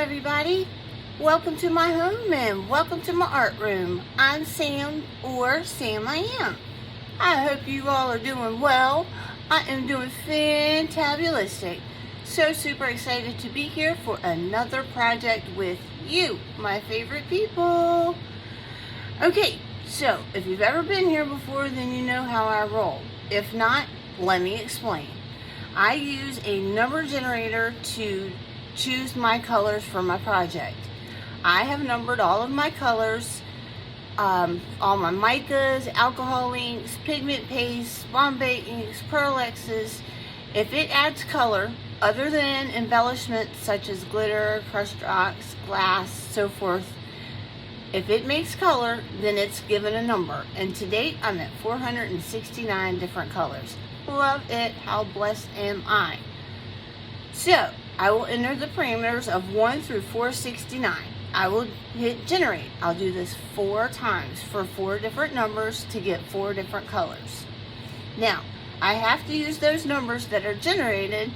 everybody. Welcome to my home and welcome to my art room. I'm Sam, or Sam I Am. I hope you all are doing well. I am doing fantabulistic. So super excited to be here for another project with you, my favorite people. Okay, so if you've ever been here before, then you know how I roll. If not, let me explain. I use a number generator to choose my colors for my project. I have numbered all of my colors, all my micas, alcohol inks, pigment paste, Bombay inks, Pearl X's. If it adds color, other than embellishments such as glitter, crushed rocks, glass, so forth, if it makes color, then it's given a number. And to date, I'm at 469 different colors. Love it. How blessed am I? So, I will enter the parameters of 1 through 469. I will hit generate. I'll do this 4 times for 4 different numbers to get 4 different colors. Now, I have to use those numbers that are generated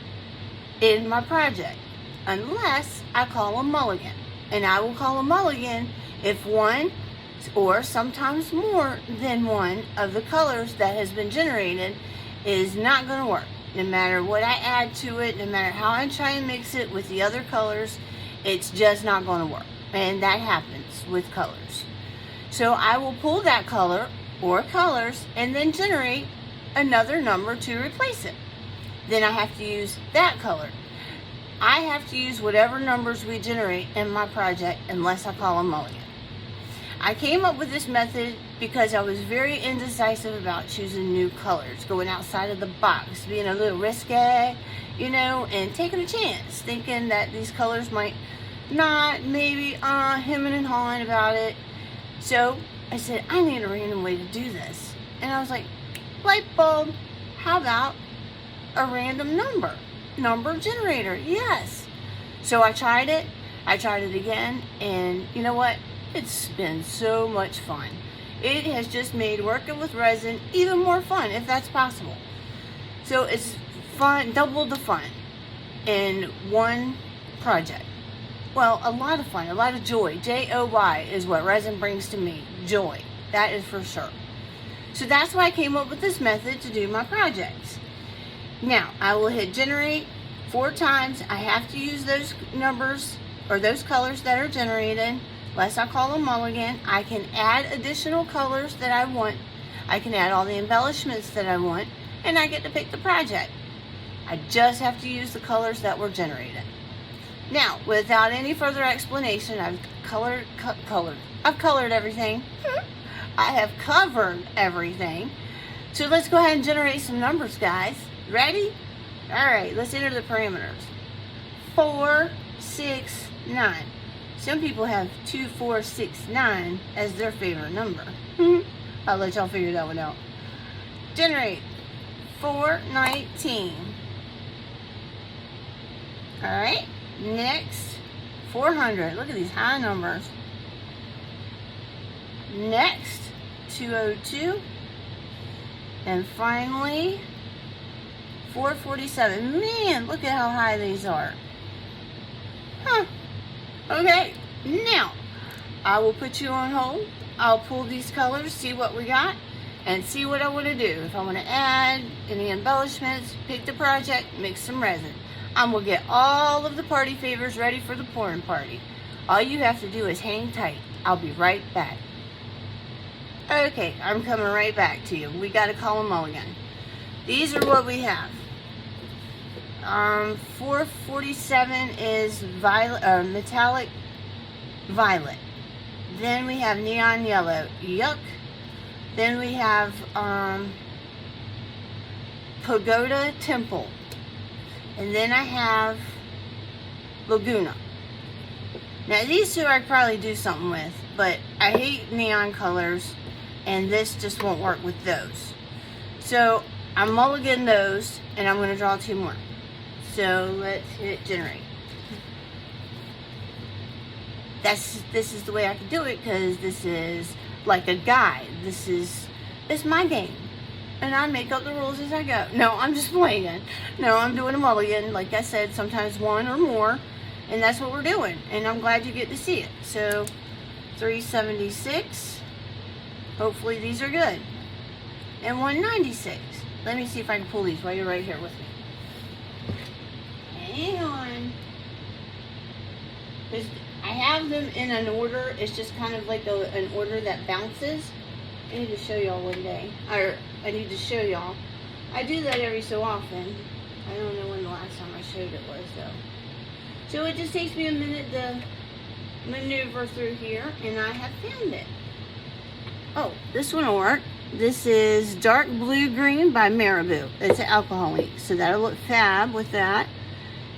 in my project, unless I call a mulligan. And I will call a mulligan if one, or sometimes more than one, of the colors that has been generated is not going to work. No matter what I add to it, no matter how I try and mix it with the other colors, it's just not going to work. And that happens with colors. So I will pull that color or colors and then generate another number to replace it. Then I have to use that color. I have to use whatever numbers we generate in my project unless I call a mulligan. I came up with this method because I was very indecisive about choosing new colors, going outside of the box, being a little risque, you know, and taking a chance, thinking that these colors might not, maybe, hemming and hawing about it. So I said, I need a random way to do this. And I was like, light bulb, how about a random number generator? Yes. So I tried it again, and you know what? It's been so much fun. It has just made working with resin even more fun, if that's possible. So it's fun, double the fun in one project. Well, a lot of fun, a lot of joy. Joy is what resin brings to me. Joy. That is for sure. So that's why I came up with this method to do my projects. Now, I will hit generate 4 times. I have to use those numbers or those colors that are generated. Unless I call a mulligan. I can add additional colors that I want. I can add all the embellishments that I want, and I get to pick the project. I just have to use the colors that were generated. Now, without any further explanation, I've colored everything. I have covered everything. So let's go ahead and generate some numbers, guys. Ready? All right, let's enter the parameters. 4, 6, 9. Some people have 2, 4, 6, 9 as their favorite number. I'll let y'all figure that one out. Generate 419. Alright, next 400. Look at these high numbers. Next 202. And finally 447. Man, look at how high these are. Okay, now I will put you on hold. I'll pull these colors, see what we got, and see what I want to do. If I want to add any embellishments, pick the project, mix some resin. I'm going to get all of the party favors ready for the pouring party. All you have to do is hang tight. I'll be right back. Okay, I'm coming right back to you. We got to call a mulligan. These are what we have. 447 is violet, metallic violet. Then we have neon yellow. Yuck. Then we have Pagoda Temple. And then I have Laguna. Now these two I'd probably do something with, but I hate neon colors, and this just won't work with those. So I'm mulligan those, and I'm going to draw 2 more. So let's hit generate. This is the way I can do it, because this is like a guide. It's my game, and I make up the rules as I go. No, I'm just playing. No, I'm doing a mulligan. Like I said, sometimes 1 or more, And that's what we're doing. And I'm glad you get to see it. So, 376. Hopefully these are good. And 196. Let me see if I can pull these while you're right here with me. Hang on. I have them in an order. It's just kind of like an order that bounces. I need to show y'all one day. Or I need to show y'all. I do that every so often. I don't know when the last time I showed it was though. So it just takes me a minute to maneuver through here, and I have found it. Oh, this one will work. This is Dark Blue Green by Marabu. It's an alcohol ink, so that'll look fab with that.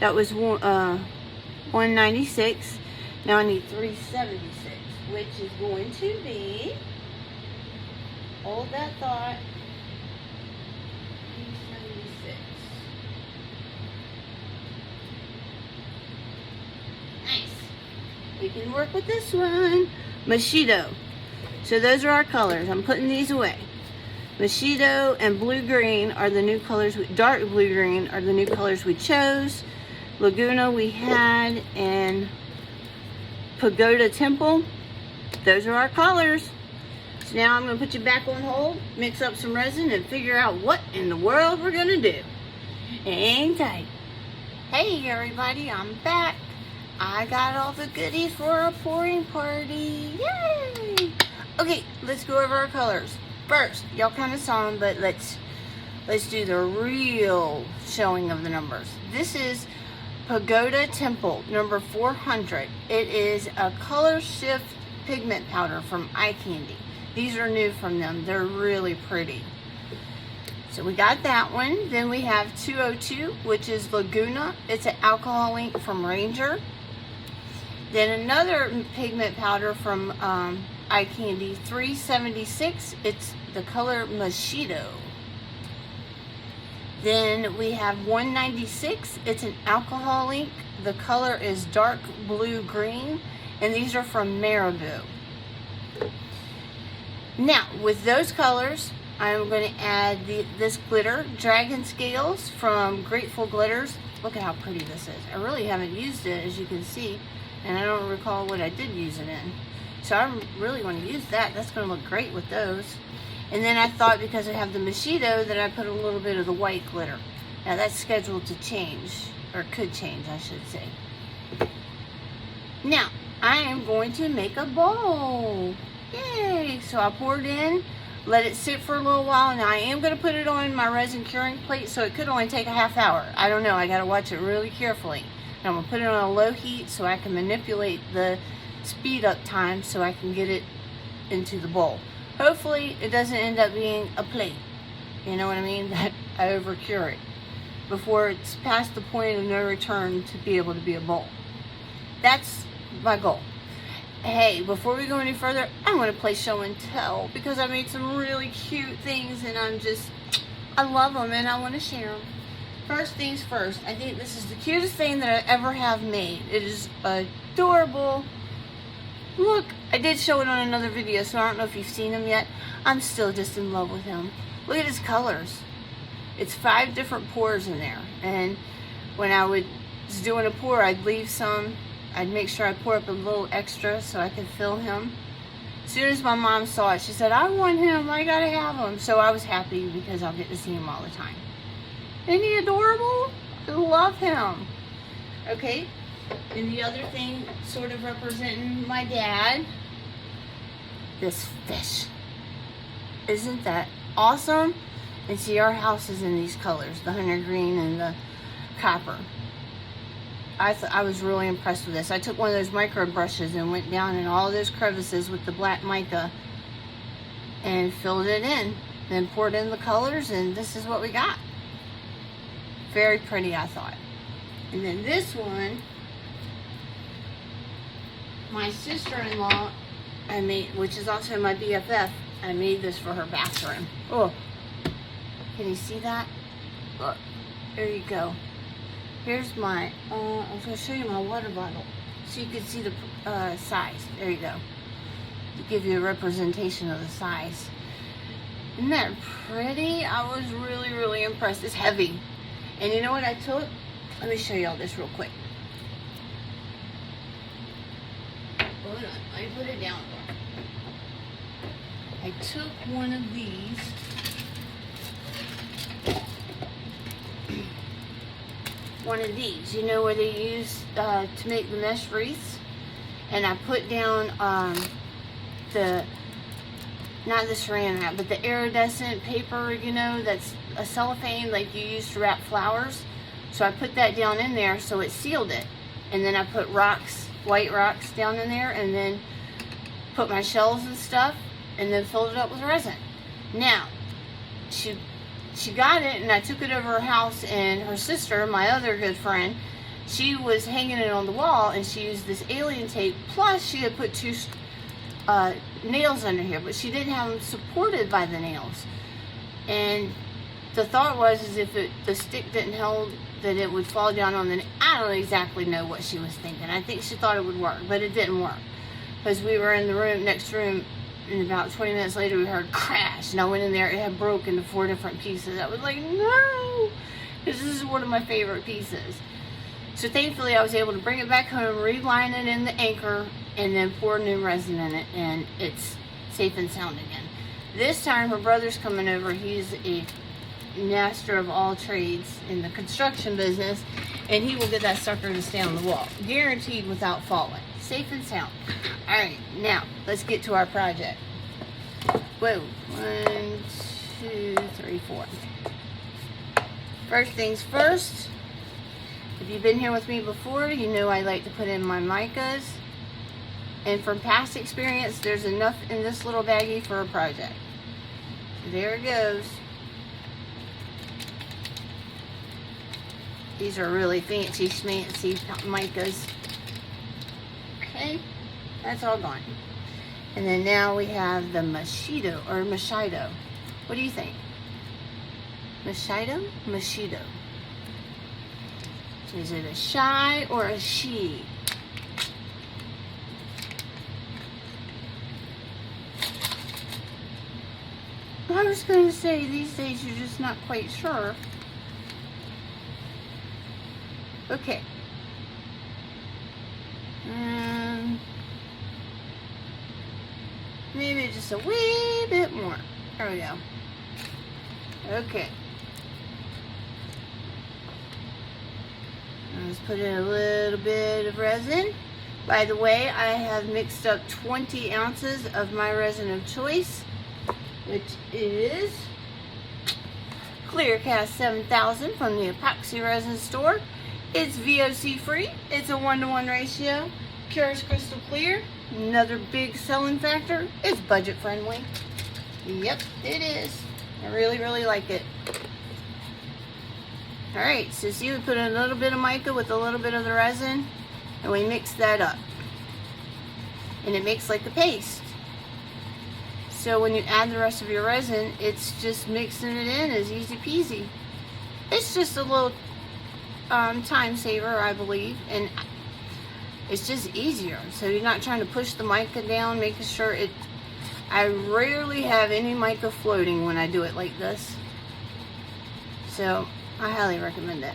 That was 196. Now I need 376, which is going to be, hold that thought, 376. Nice. We can work with this one. Mashido. So those are our colors. I'm putting these away. Mashido and blue green are the new colors. Dark blue green are the new colors we chose. Laguna we had, and Pagoda Temple. Those are our colors. So now I'm going to put you back on hold, mix up some resin, and figure out what in the world we're going to do. Hang tight. Hey everybody, I'm back. I got all the goodies for a pouring party. Yay! Okay, let's go over our colors. First, y'all kind of saw them, but let's do the real showing of the numbers. This is Pagoda Temple, number 400. It is a color shift pigment powder from Eye Candy. These are new from them. They're really pretty. So we got that one. Then we have 202, which is Laguna. It's an alcohol ink from Ranger. Then another pigment powder from Eye Candy, 376. It's the color Mashido. Then we have 196. It's an alcohol ink. The color is dark blue green, and these are from Marabu. Now, with those colors, I'm going to add this glitter, Dragon Scales from Grateful Glitters. Look at how pretty this is. I really haven't used it, as you can see, and I don't recall what I did use it in. So I really want to use that. That's going to look great with those. And then I thought, because I have the Mashido, that I put a little bit of the white glitter. Now that's scheduled to change, or could change, I should say. Now, I am going to make a bowl. Yay! So I poured in, let it sit for a little while. Now I am going to put it on my resin curing plate, so it could only take a half hour. I don't know. I got to watch it really carefully. And I'm going to put it on a low heat so I can manipulate the speed up time so I can get it into the bowl. Hopefully it doesn't end up being a plate. You know what I mean? That I over cure it before it's past the point of no return to be able to be a bowl. That's my goal. Hey, before we go any further, I'm going to play show and tell, because I made some really cute things, and I love them and I want to share them. First things first, I think this is the cutest thing that I ever have made. It is adorable. Look, I did show it on another video, so I don't know if you've seen him yet. I'm still just in love with him. Look at his colors. It's 5 different pours in there, and when I was doing a pour, I'd leave some. I'd make sure I pour up a little extra so I could fill him. As soon as my mom saw it, she said, I want him, I gotta have him. So I was happy because I'll get to see him all the time. Isn't he adorable? I love him. Okay, and the other thing, sort of representing my dad, this fish. Isn't that awesome? And see, our house is in these colors, the hunter green and the copper. I was really impressed with this. I took one of those micro brushes and went down in all those crevices with the black mica and filled it in. Then poured in the colors, and this is what we got. Very pretty, I thought. And then this one, my sister-in-law, I made, which is also my BFF, I made this for her bathroom. Oh, can you see that? Look, there you go. Here's my, I was going to show you my water bottle so you can see the size. There you go. To give you a representation of the size. Isn't that pretty? I was really, really impressed. It's heavy. And you know what I took? Let me show y'all this real quick. hold on. Let me put it down. I took one of these. You know, where they use to make the mesh wreaths, and I put down not the saran wrap, but the iridescent paper, you know, that's a cellophane like you use to wrap flowers. So I put that down in there so it sealed it, and then I put rocks, white rocks down in there, and then put my shells and stuff, and then filled it up with resin. Now, she got it, and I took it over her house, and her sister, my other good friend, she was hanging it on the wall, and she used this alien tape, plus she had put two nails under here, but she didn't have them supported by the nails. And the thought was, is if the stick didn't hold, that it would fall down on the, I don't exactly know what she was thinking. I think she thought it would work, but it didn't work. Because we were in the next room, and about 20 minutes later we heard crash, and I went in there, it had broken into 4 different pieces. I was like, no, because this is one of my favorite pieces. So thankfully I was able to bring it back home, reline it in the anchor, and then pour new resin in it, and it's safe and sound again. This time her brother's coming over. He's a master of all trades in the construction business, and he will get that sucker to stay on the wall, guaranteed, without falling. Safe and sound. Alright, now let's get to our project. Whoa, 1, 2, 3, 4. First things first, if you've been here with me before, you know I like to put in my micas, and from past experience, there's enough in this little baggie for a project. So there it goes. These are really fancy schmancy micas. Okay, that's all gone. And then now we have the Mashido, or Mashido. What do you think? Mashido? Mashido. Is it a shy or a she? I was going to say, these days you're just not quite sure. Okay. Maybe just a wee bit more. There we go. Okay. Let's put in a little bit of resin. By the way, I have mixed up 20 ounces of my resin of choice, which is Clearcast 7000 from the Epoxy Resin Store. It's VOC free. It's a 1-to-1 ratio. Pure as crystal clear. Another big selling factor. It's budget friendly. Yep, it is. I really, really like it. Alright, so see, we put in a little bit of mica with a little bit of the resin, and we mix that up. And it makes like a paste. So when you add the rest of your resin, it's just mixing it in as easy peasy. It's just a little time saver, I believe, and it's just easier. So you're not trying to push the mica down, making sure it... I rarely have any mica floating when I do it like this. So I highly recommend it.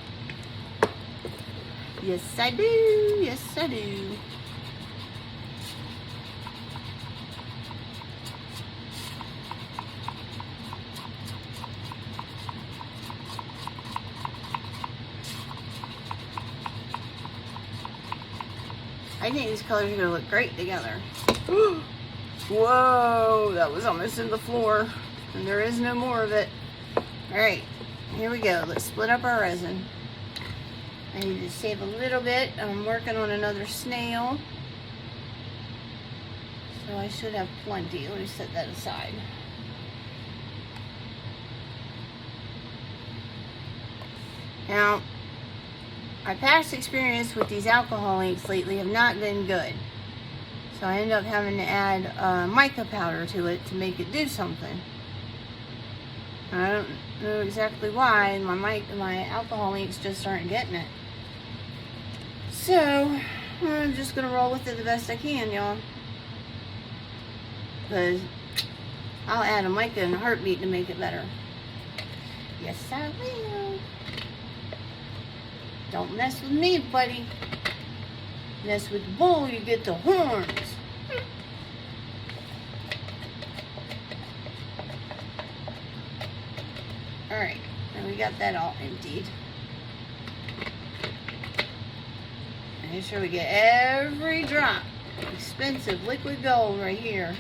Yes, I do. Yes, I do. I think these colors are going to look great together. Whoa, that was almost in the floor. And there is no more of it. Alright, here we go. Let's split up our resin. I need to save a little bit. I'm working on another snail. So I should have plenty. Let me set that aside. Now, my past experience with these alcohol inks lately have not been good. So I end up having to add mica powder to it to make it do something. I don't know exactly why. My alcohol inks just aren't getting it. So I'm just gonna roll with it the best I can, y'all. Because I'll add a mica in a heartbeat to make it better. Yes, I will. Don't mess with me, buddy. Mess with the bull, you get the horns. we got that all emptied. Make sure we get every drop. Expensive liquid gold right here.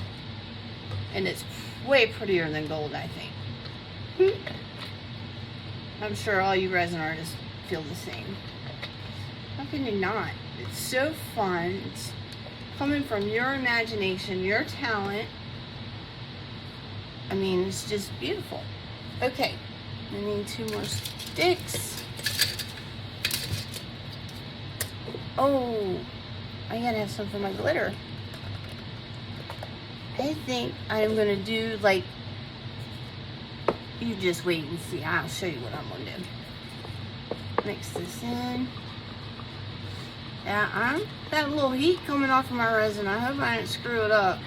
And it's way prettier than gold, I think. I'm sure all you resin artists feel the same. How can you not? It's so fun. It's coming from your imagination, your talent. I mean, it's just beautiful. Okay, I need 2 more sticks. Oh, I gotta have some for my glitter. I think I'm gonna do like, you just wait and see. I'll show you what I'm gonna do. Mix this in. Yeah, I'm got a little heat coming off of my resin. I hope I didn't screw it up.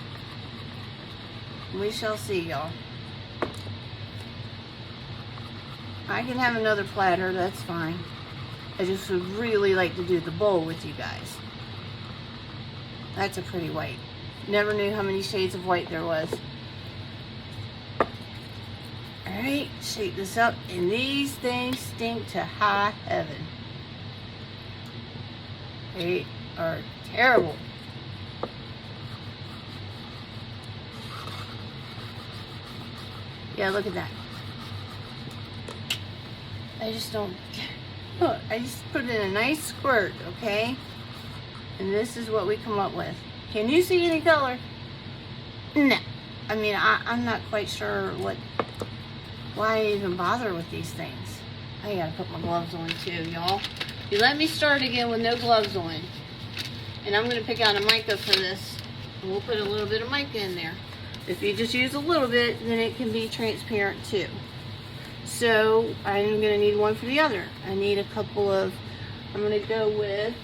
We shall see, y'all. I can have another platter, that's fine. I just would really like to do the bowl with you guys. That's a pretty white. Never knew how many shades of white there was. Alright, shake this up, and these things stink to high heaven. They are terrible. Yeah, look at that. I just don't, look, I just put in a nice squirt, okay? And this is what we come up with. Can you see any color? No. I mean, I'm not quite sure why I even bother with these things. I gotta put my gloves on too, y'all. You let me start again with no gloves on. And I'm gonna pick out a mica for this. And we'll put a little bit of mica in there. If you just use a little bit, then it can be transparent too. So I'm gonna need one for the other. I need a couple of, I'm gonna go with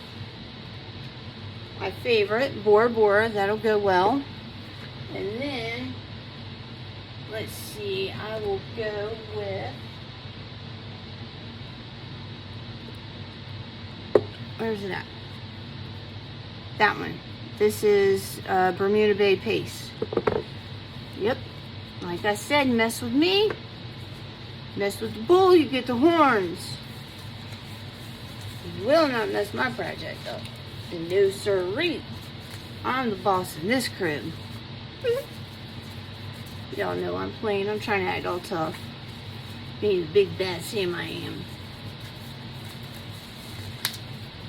my favorite, Bora Bora. That'll go well. And then, let's see, I will go with, where's it at? That one. This is Bermuda Bay paste. Yep. Like I said, mess with me. Mess with the bull, you get the horns. You will not mess my project up. And no sirree. I'm the boss in this crib. Y'all know I'm playing. I'm trying to act all tough. Being the big bad Sam I am.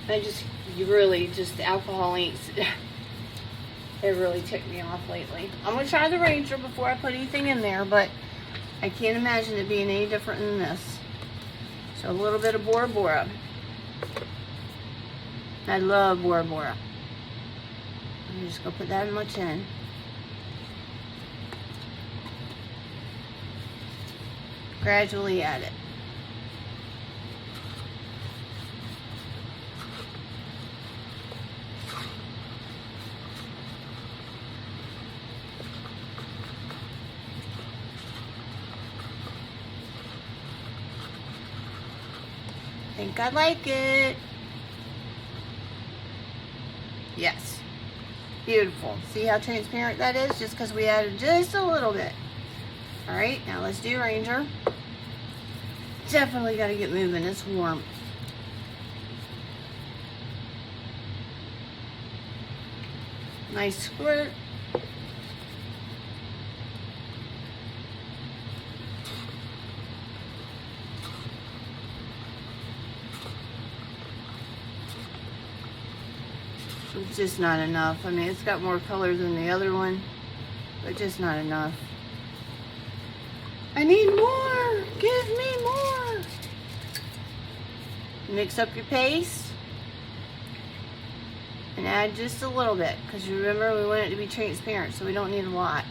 The alcohol ain't, it really ticked me off lately. I'm going to try the Ranger before I put anything in there, but I can't imagine it being any different than this. So a little bit of Bora Bora. I love Bora Bora. I'm just going to put that much in. Gradually add it. I think I like it. Yes. Beautiful. See how transparent that is? Just because we added just a little bit. Alright, now let's do Ranger. Definitely got to get moving. It's warm. Nice squirt. It's just not enough. I mean, it's got more color than the other one, but just not enough. I need more. Give me more. Mix up your paste and add just a little bit, because remember we want it to be transparent, so we don't need a lot.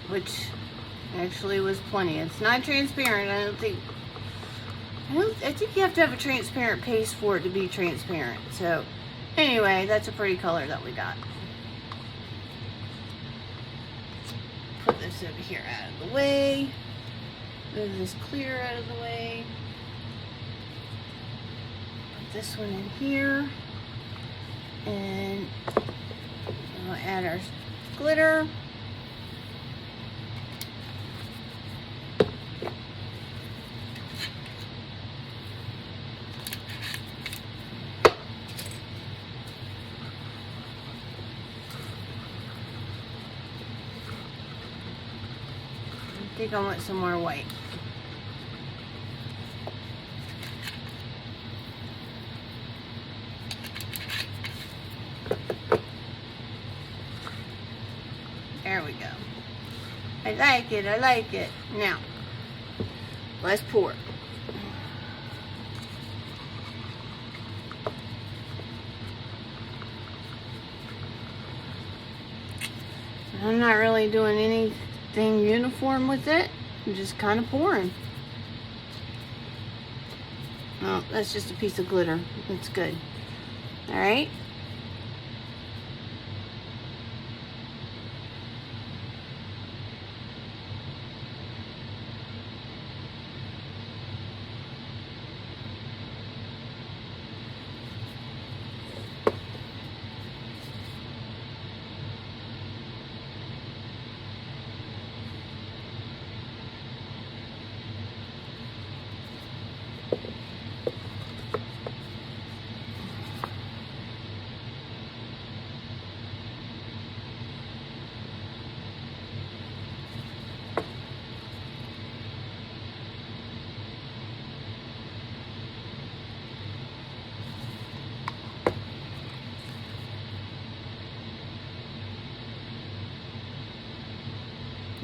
Which actually was plenty. It's not transparent. I think you have to have a transparent paste for it to be transparent. So anyway, that's a pretty color that we got. Put this over here out of the way. Move this clear out of the way. this one in here. And we'll add our glitter. I think I want some more white. There we go. I like it, I like it. Now, let's pour. I'm not really doing anything uniform with it. I'm just kind of pouring. Oh, that's just a piece of glitter. That's good. All right.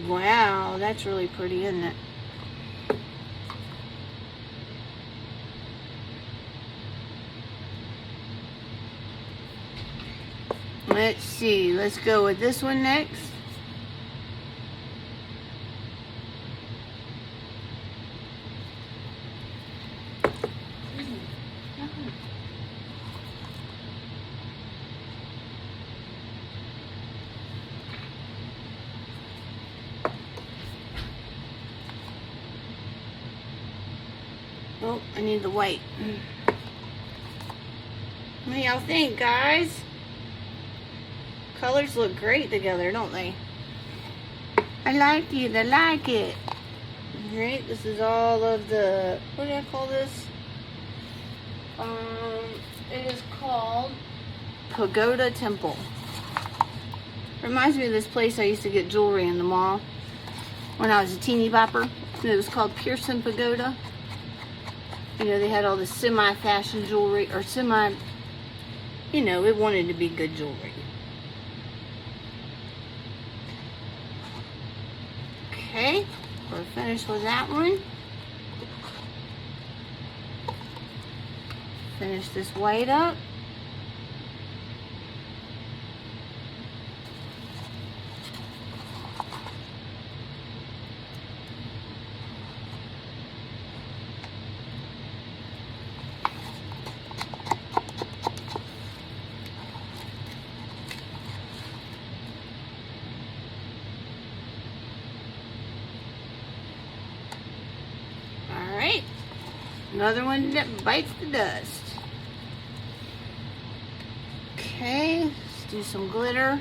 Wow, that's really pretty, isn't it? Let's see, let's go with this one next. Oh, I need the white. What do y'all think, guys? Colors look great together, don't they? I like it, I like it. Alright, this is all of the, what do I call this? It is called Pagoda Temple. Reminds me of this place I used to get jewelry in the mall when I was a teeny bopper. It was called Pearson Pagoda. You know, they had all this semi-fashion jewelry, or semi, you know, it wanted to be good jewelry. Okay, we're finished with that one. Finish this white up. Another one that bites the dust. Okay, let's do some glitter.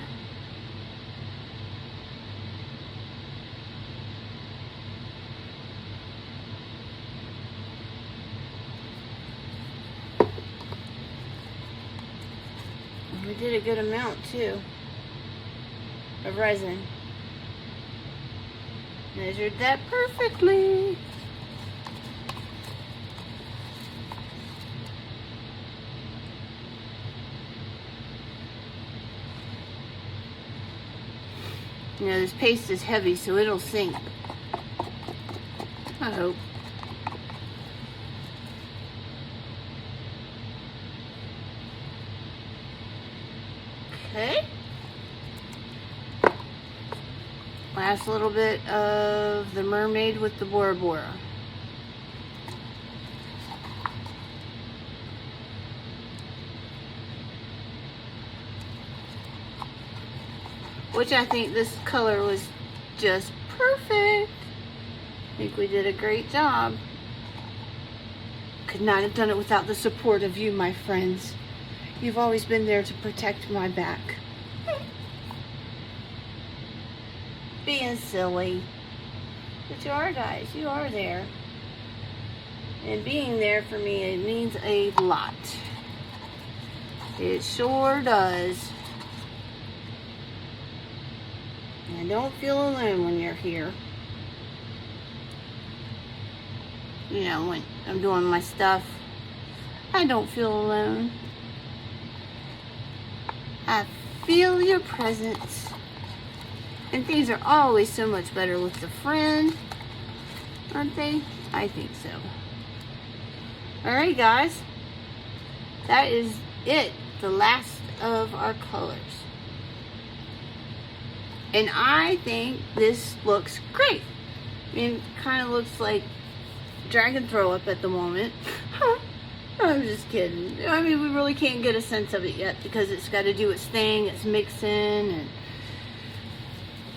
We did a good amount too of resin. Measured that perfectly. You know, this paste is heavy, so it'll sink. I hope. Okay. Last little bit of the mermaid with the Bora Bora. Which I think this color was just perfect. I think we did a great job. could not have done it without the support of you, my friends. You've always been there to protect my back. Being silly. But you are, guys. You are there. And being there for me, it means a lot. It sure does. And don't feel alone when you're here. You know, when I'm doing my stuff, I don't feel alone. I feel your presence. And things are always so much better with a friend, aren't they? I think so. Alright, guys. That is it. The last of our colors. And I think this looks great. I mean, it kind of looks like dragon throw up at the moment. I'm just kidding. I mean, we really can't get a sense of it yet because it's got to do its thing. It's mixing and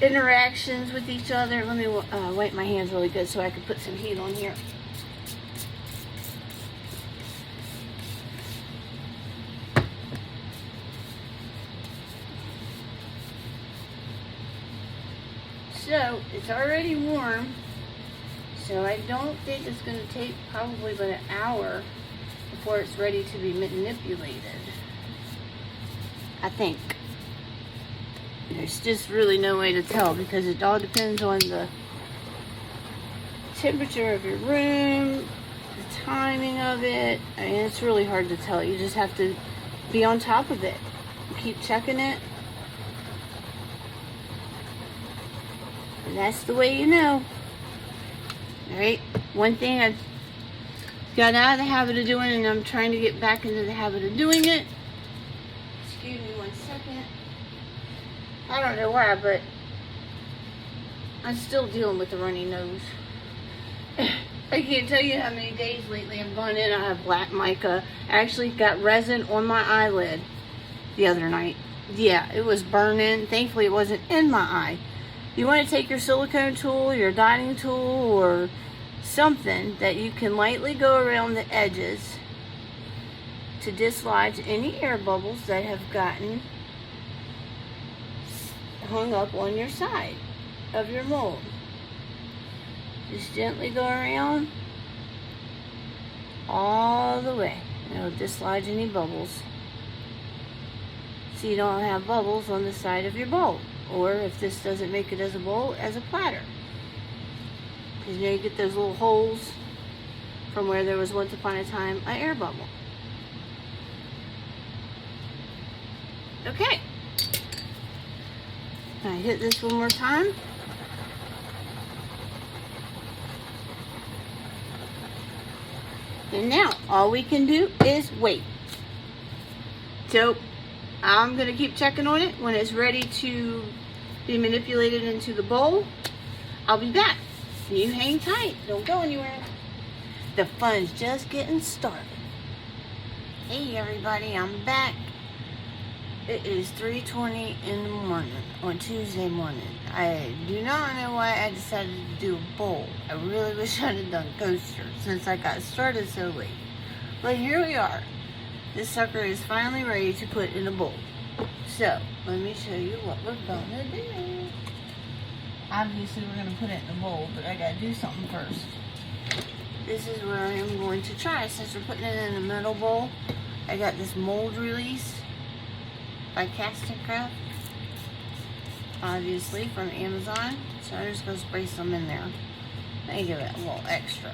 interactions with each other. Let me wipe my hands really good so I can put some heat on here. So, it's already warm, so I don't think it's going to take probably about an hour before it's ready to be manipulated. I think. There's just really no way to tell because it all depends on the temperature of your room, the timing of it. I mean, it's really hard to tell. You just have to be on top of it. Keep checking it. And that's the way you know. Alright, one thing I've got out of the habit of doing, and I'm trying to get back into the habit of doing it. Excuse me 1 second. I don't know why, but I'm still dealing with the runny nose. I can't tell you how many days lately I've gone in. I have black mica. I actually got resin on my eyelid the other night. Yeah, it was burning. Thankfully, it wasn't in my eye. You want to take your silicone tool, your dotting tool, or something that you can lightly go around the edges to dislodge any air bubbles that have gotten hung up on your side of your mold. Just gently go around all the way. It'll dislodge any bubbles, so you don't have bubbles on the side of your bowl. Or if this doesn't make it as a bowl, as a platter. Because you know, you get those little holes from where there was once upon a time an air bubble. Okay. I hit this one more time. And now all we can do is wait. So I'm going to keep checking on it. When it's ready to be manipulated into the bowl, I'll be back. You hang tight. Don't go anywhere. The fun's just getting started. Hey everybody, I'm back. It is 3:20 in the morning on Tuesday morning. I do not know why I decided to do a bowl. I really wish I'd have done coasters since I got started so late. But here we are. This sucker is finally ready to put in a bowl. So, let me show you what we're gonna do. Obviously, we're gonna put it in a bowl, but I gotta do something first. This is where I am going to try. Since we're putting it in a metal bowl, I got this mold release by Casting Craft, obviously from Amazon. So I'm just gonna spray some in there. Let me give it a little extra.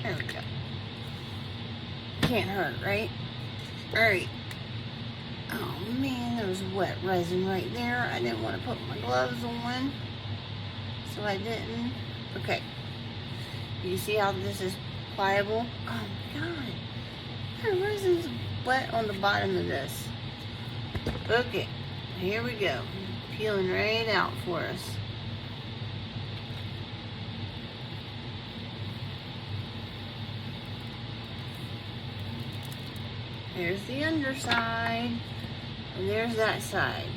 There we go. Can't hurt, right? Alright. Oh man, there was wet resin right there. I didn't want to put my gloves on, so I didn't. Okay. You see how this is pliable? Oh my god. The resin's wet on the bottom of this. Okay. Here we go. Peeling right out for us. There's the underside, and there's that side.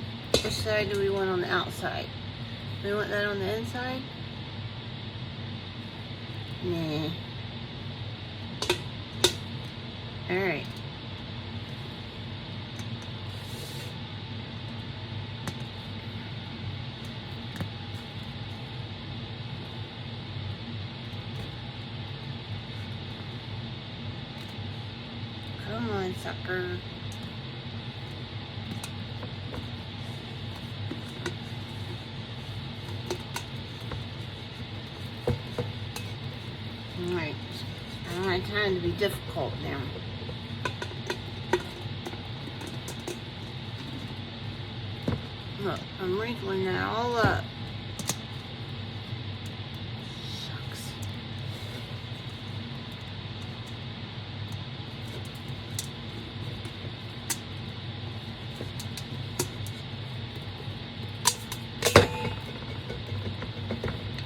Which side do we want on the outside? Do we want that on the inside? Nah. Alright. Come on, sucker. Alright. I don't have time to be difficult now. Look, I'm wrinkling that all up. Shucks.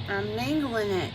I'm mangling it.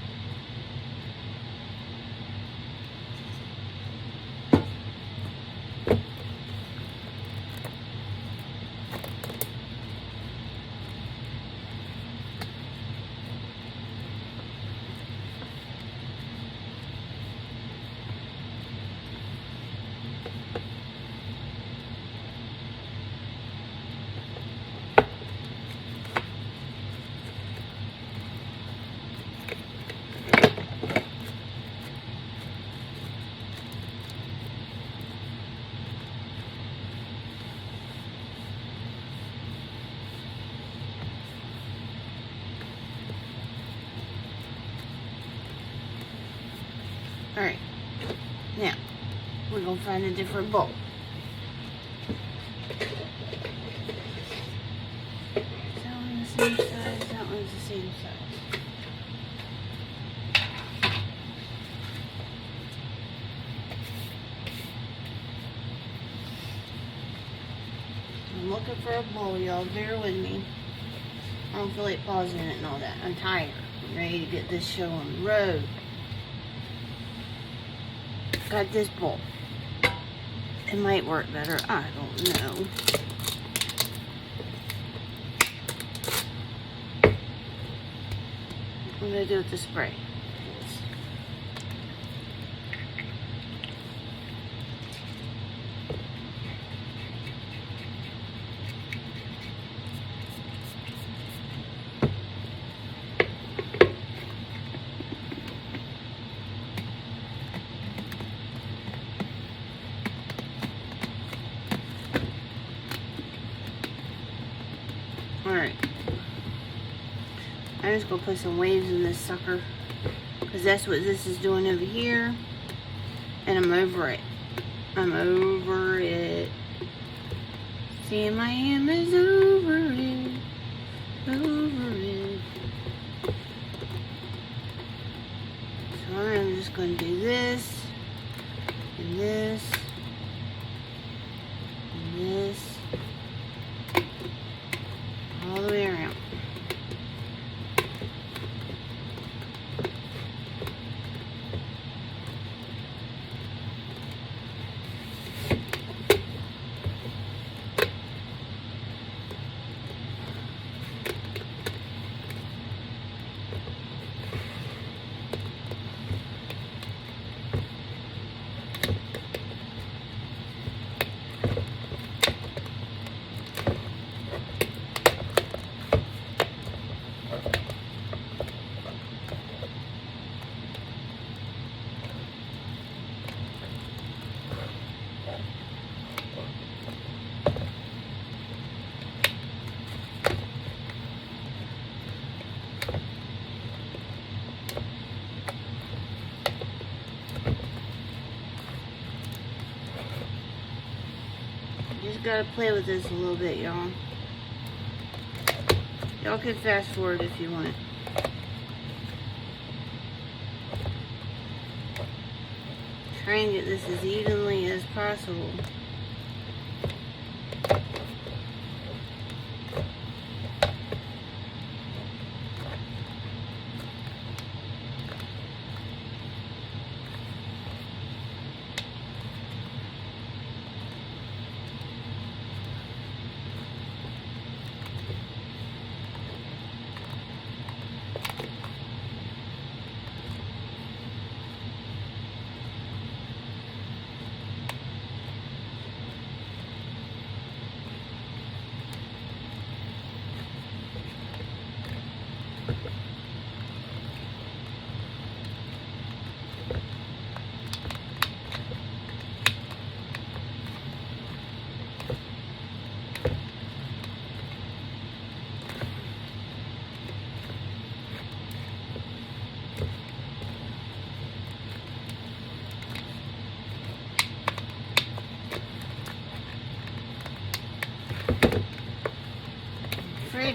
Alright, now we're going to find a different bowl. That one's the same size, that one's the same size. I'm looking for a bowl, y'all. Bear with me. I don't feel like pausing it and all that. I'm tired. I'm ready to get this show on the road. Got this bowl. It might work better. I don't know. I'm going to do it with the spray. Alright, I'm just going to put some waves in this sucker, because that's what this is doing over here, and I'm over it. I'm over it. SamIam is over it. Over it. So I'm just going to do this, and this, and this. All the way around. Just gotta play with this a little bit, y'all. Y'all can fast forward if you want. Try and get this as evenly as possible.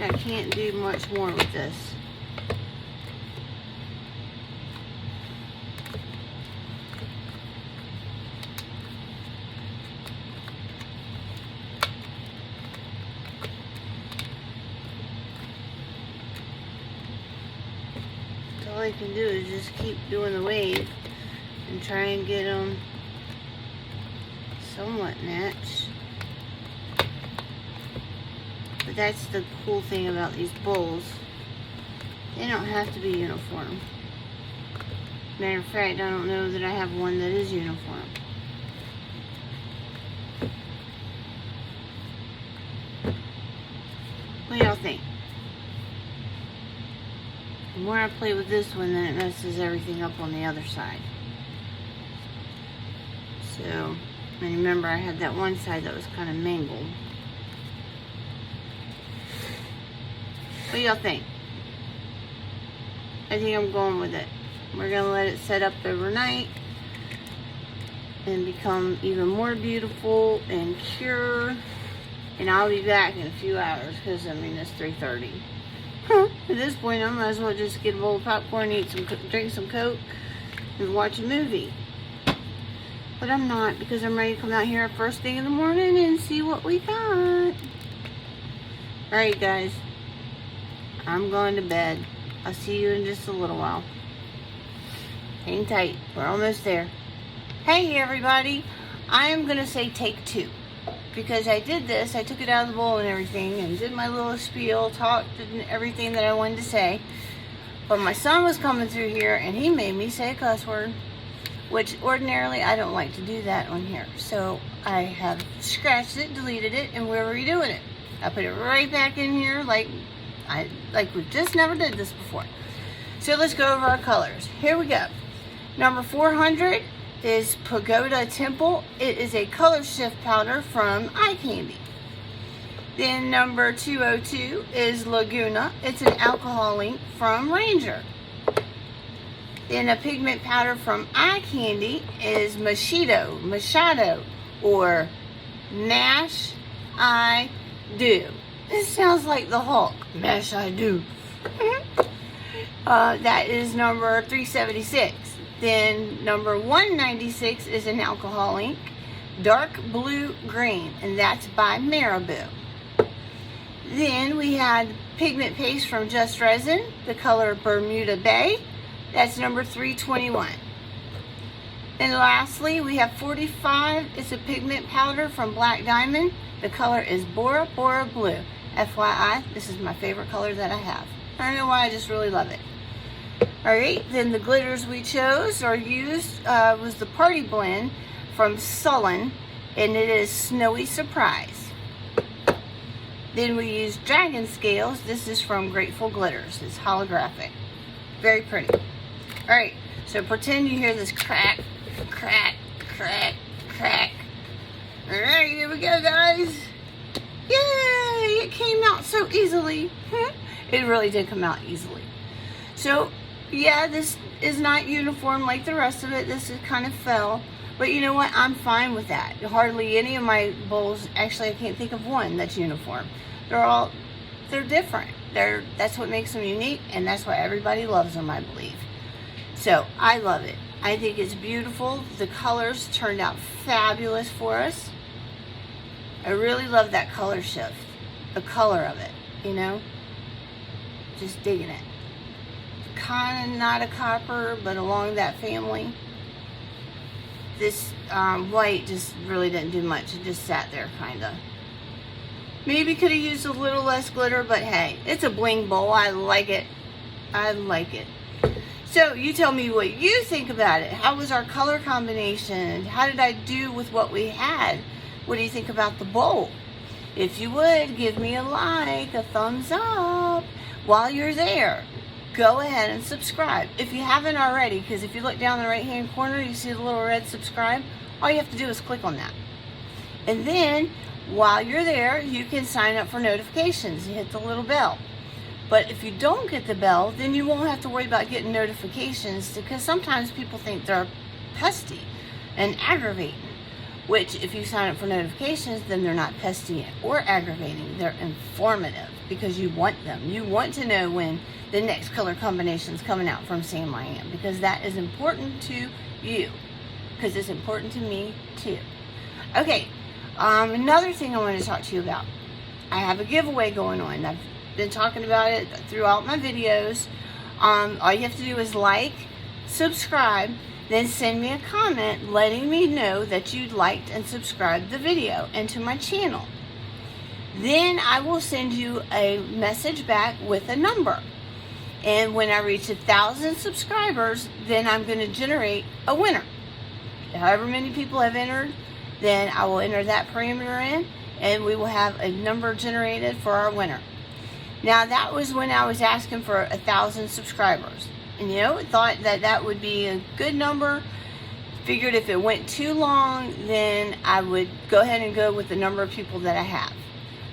I can't do much more with this. All I can do is just keep doing the wave and try and get them somewhat matched. But that's the cool thing about these bowls. They don't have to be uniform. Matter of fact, I don't know that I have one that is uniform. What do y'all think? The more I play with this one, then it messes everything up on the other side. So, and remember I had that one side that was kind of mangled. What do y'all think? I think I'm going with it. We're going to let it set up overnight and become even more beautiful and cure. And I'll be back in a few hours because, I mean, it's 3:30. At this point, I might as well just get a bowl of popcorn, drink some Coke, and watch a movie. But I'm not, because I'm ready to come out here first thing in the morning and see what we got. Alright, guys. I'm going to bed. I'll see you in just a little while. Hang tight. We're almost there. Hey everybody. I am going to say take 2. Because I did this. I took it out of the bowl and everything. And did my little spiel. Talked and everything that I wanted to say. But my son was coming through here. And he made me say a cuss word. Which ordinarily I don't like to do that on here. So I have scratched it, deleted it. And we're redoing it. I put it right back in here like we just never did this before. So let's go over our colors. Here we go. Number 400 is Pagoda Temple. It is a color shift powder from Eye Candy. Then number 202 is Laguna. It's an alcohol ink from Ranger. Then a pigment powder from Eye Candy is Mashido, or Mash I Do. This sounds like the Hulk. Mash I Do. That is number 376. Then number 196 is an alcohol ink, dark blue green, and that's by Marabu. Then we had pigment paste from Just Resin, the color Bermuda Bay. That's number 321. And lastly, we have 45. It's a pigment powder from Black Diamond. The color is Bora Bora Blue. FYI, this is my favorite color that I have. I don't know why, I just really love it. Alright, then the glitters we chose or used was the Party Blend from Sulyn, and it is Snowy Surprise. Then we used Dragon Scales. This is from Grateful Glitters. It's holographic. Very pretty. Alright, so pretend you hear this crack, crack, crack, crack. Alright, here we go, guys. Yay! It came out so easily. It really did come out easily. So, yeah, this is not uniform like the rest of it. This is kind of fell. But you know what? I'm fine with that. Hardly any of my bowls, actually I can't think of one that's uniform. They're different. That's what makes them unique, and that's why everybody loves them, I believe. So, I love it. I think it's beautiful. The colors turned out fabulous for us. I really love that color shift. The color of it, you know? Just digging it. Kind of not a copper, but along that family. This white just really didn't do much. It just sat there, kind of. Maybe could have used a little less glitter, but hey, it's a bling bowl. I like it. I like it. So, you tell me what you think about it. How was our color combination? How did I do with what we had? What do you think about the bowl? If you would, give me a like, a thumbs up while you're there. go ahead and subscribe. If you haven't already, because if you look down the right hand corner, you see the little red subscribe. All you have to do is click on that. And then while you're there, you can sign up for notifications. You hit the little bell. But if you don't get the bell, then you won't have to worry about getting notifications, because sometimes people think they're pesty and aggravating. Which, if you sign up for notifications, then they're not pesty or aggravating. They're informative, because you want them. You want to know when the next color combination is coming out from SamIam, because that is important to you. Because it's important to me, too. Okay, another thing I want to talk to you about. I have a giveaway going on. I've been talking about it throughout my videos. All you have to do is like, subscribe, then send me a comment letting me know that you liked and subscribed the video and to my channel. Then I will send you a message back with a number. And when I reach 1,000 subscribers, then I'm going to generate a winner. However many people have entered, then I will enter that parameter in, and we will have a number generated for our winner. Now, that was when I was asking for 1,000 subscribers. And thought that that would be a good number. Figured if it went too long, then I would go ahead and go with the number of people that I have.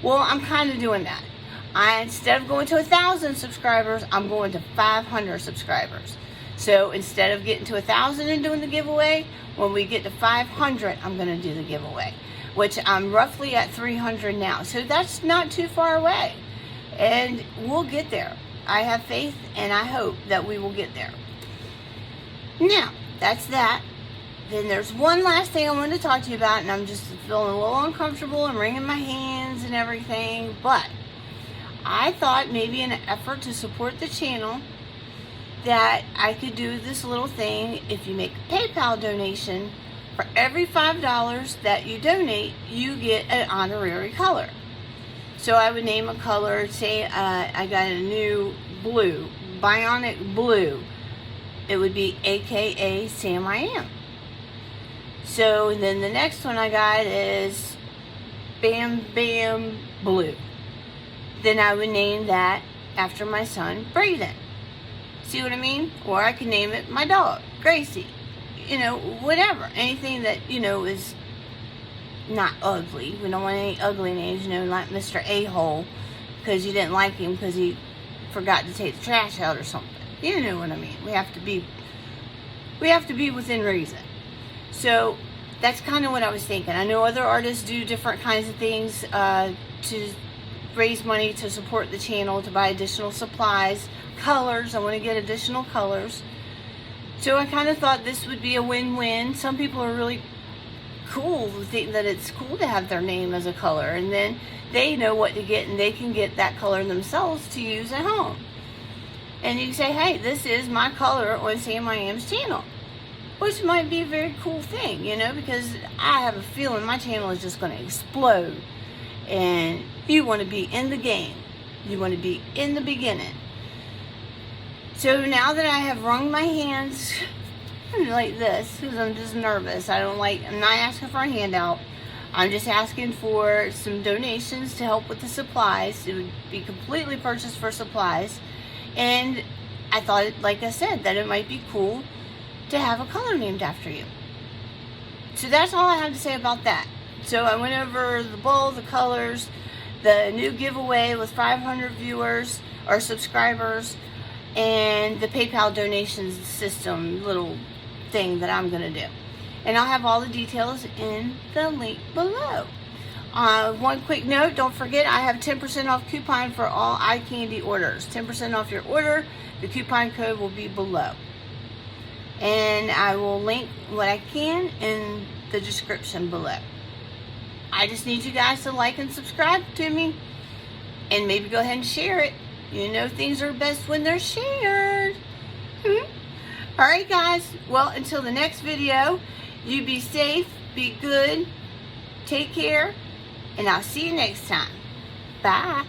Well, I'm kind of doing that. Instead of going to 1,000 subscribers, I'm going to 500 subscribers. So instead of getting to 1,000 and doing the giveaway, when we get to 500, I'm going to do the giveaway, which I'm roughly at 300 now. So that's not too far away. And we'll get there. I have faith and I hope that we will get there. Now, that's that. Then there's one last thing I wanted to talk to you about, and I'm just feeling a little uncomfortable and wringing my hands and everything, but I thought maybe in an effort to support the channel that I could do this little thing. If you make a PayPal donation, for every $5 that you donate, you get an honorary color. So I would name a color, say I got a new blue, bionic blue. It would be AKA SamIam. So then the next one I got is Bam Bam Blue. Then I would name that after my son, Braden. See what I mean? Or I could name it my dog, Gracie. Whatever. Anything that, is not ugly. We don't want any ugly names, like Mr. A-hole, because you didn't like him because he forgot to take the trash out or something. You know what I mean. We have to be within reason. So that's kind of what I was thinking. I know other artists do different kinds of things to raise money to support the channel, to buy additional supplies, colors. I want to get additional colors. So I kind of thought this would be a win-win. Some people are really cool, think that it's cool to have their name as a color, and then they know what to get and they can get that color themselves to use at home. And you say, hey, this is my color on SamIam's channel, which might be a very cool thing, because I have a feeling my channel is just going to explode, and you want to be in the game. You want to be in the beginning. So now that I have wrung my hands like this, because I'm just nervous. I'm not asking for a handout. I'm just asking for some donations to help with the supplies. It would be completely purchased for supplies. And I thought, like I said, that it might be cool to have a color named after you. So that's all I have to say about that. So I went over the bowl, the colors, the new giveaway with 500 viewers or subscribers, and the PayPal donations system little thing that I'm going to do. And I'll have all the details in the link below. One quick note, don't forget I have 10% off coupon for all eye candy orders. 10% off your order. The coupon code will be below. And I will link what I can in the description below. I just need you guys to like and subscribe to me. And maybe go ahead and share it. Things are best when they're shared. Alright guys, well, until the next video, you be safe, be good, take care, and I'll see you next time. Bye.